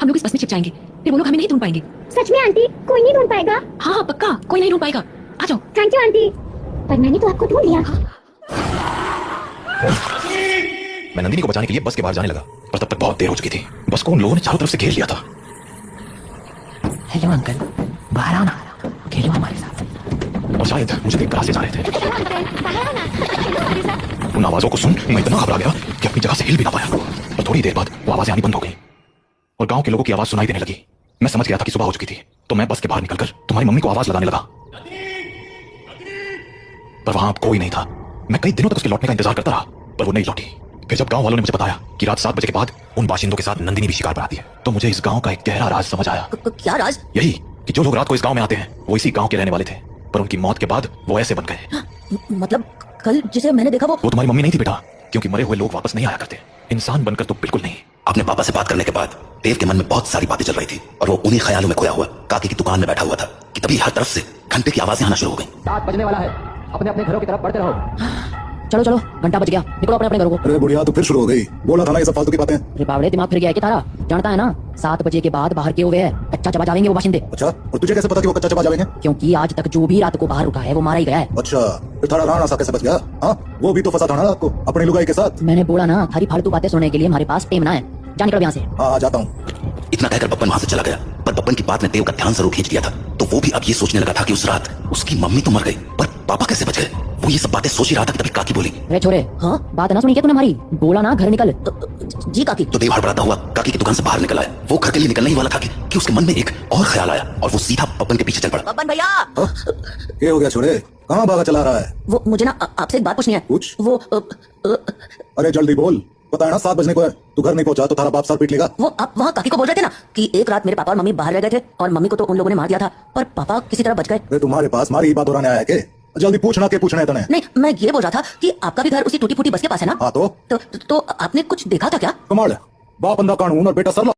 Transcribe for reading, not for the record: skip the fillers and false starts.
हम लोग इस बस में छिप जाएंगे, फिर वो लोग हमें नहीं ढूंढ पाएंगे। सच में आंटी, कोई नहीं ढूंढ पाएगा? हाँ हाँ पक्का, कोई नहीं ढूंढ पाएगा। आ जाओ। थैंक यू आंटी, पर मैंने तो आपको ढूंढ लिया। मैं नंदिनी को बचाने के लिए बस के बाहर जाने लगा, पर तब तक बहुत देर हो चुकी थी। बस को उन लोगों ने चारों तरफ से घेर लिया था। हेलो अंकल, बाहर आओ ना, खेलो हमारे साथ। और शायद मुझे देखकर हंसे जा रहे थे। उन आवाजों को सुन मैं इतना घबरा गया कि अपनी जगह से हिल भी ना पाया। और थोड़ी देर बाद वो आवाजें आनी बंद हो गई और गांव के लोगों की आवाज सुनाई देने लगी। मैं समझ गया था कि सुबह हो चुकी थी, तो मैं बस के बाहर निकलकर तुम्हारी मम्मी को आवाज लगाने लगा, पर वहां अब कोई नहीं था। मैं कई दिनों तक उसके लौटने का इंतजार करता रहा, पर वो नहीं लौटी। फिर जब गांव वालों ने मुझे बताया कि रात 7 बजे के बाद उन बाशिंदों के साथ नंदिनी भी शिकार पर आती है, तो मुझे इस गांव का एक गहरा राज समझ आया। क्या राज? यही कि जो लोग रात को इस गांव में आते हैं वो इसी गांव के रहने वाले थे, पर उनकी मौत के बाद वो ऐसे बन गए। मतलब कल जिसे मैंने देखा वो तुम्हारी मम्मी नहीं थी बेटा, क्योंकि मरे हुए लोग वापस नहीं आया करते। इंसान बनकर तो बिल्कुल नहीं। अपने पापा से बात करने के बाद देव के मन में बहुत सारी बातें चल रही थी और वो उन्हीं ख्यालों में खोया हुआ काकी की दुकान में बैठा हुआ था कि तभी हर तरफ से घंटे की आवाजें आना शुरू हो गई। 7 बजने वाला है, अपने अपने घरों की तरफ बढ़ते रहो। चलो चलो, घंटा बज गया, निकलो अपने अपने घरों को। अरे बुढ़िया, तो फिर शुरू हो गई। बोला था ना ये सब फालतू की बातें। अरे बावड़े, दिमाग फिर गया है क्या तारा? जानता है ना 7 बजे के बाद बाहर के हुए है कच्चा चबा जाएंगे वो बाशिंदे। अच्छा, और तुझे कैसे पता कि वो कच्चा चबा जाएंगे? क्योंकि आज तक जो भी रात को बाहर उठा है वो मारा ही गया है। अच्छा, फिर थारा राणा सा कैसे बच गया? हाँ, वो भी तो फंसा था ना रात को अपनी लुगाई के साथ। मैंने बोला ना, थारी फालतू बातें सुनने के लिए हमारे पास टेम ना है। जा निकलो यहाँ से। हाँ जाता हूँ। इतना कहकर बब्बन वहां से चला गया, पर बब्बन की बात ने देव का ध्यान जरूर खींच लिया था। तो वो भी अब ये सोचने लगा था कि उस रात उसकी मम्मी तो मर गई, पर पापा कैसे बच गए। वो ये सब बातें सोच ही रहा था कि तभी काकी बोली, अरे छोरे, हाँ बात ना सुनी क्या तूने हमारी? बोला ना घर निकल। जी काकी। तो देव हड़बड़ाता हुआ काकी की दुकान से बाहर निकल आया। वो घर के लिए निकलने ही वाला था कि उसके मन में एक और ख्याल आया और वो सीधा बब्बन के पीछे चल पड़ा। बब्बन भैया, क्या हो गया छोरे? कहाँ भागा चला रहा है? वो मुझे ना आपसे एक बात पूछनी है। पूछ। वो अरे जल्दी बोल, पता है ना 7 बजने को है। तू घर नहीं पहुंचा तो थारा बाप सर पीट लेगा। वो आप वहाँ काकी को बोल रहे थे ना कि एक रात मेरे पापा और मम्मी बाहर रह गए थे और मम्मी को तो उन लोगों ने मार दिया था, पर पापा किसी तरह बच गए। अरे तुम्हारे पास मारी बात दोहराने आया है के? जल्दी पूछना के पूछना है तने। नहीं, मैं ये बोल रहा था कि आपका भी घर उसी टूटी फूटी बस के पास है ना? हाँ तो आपने कुछ देखा था क्या? कमाल है, बाप अंधा कानून और बेटा सरला।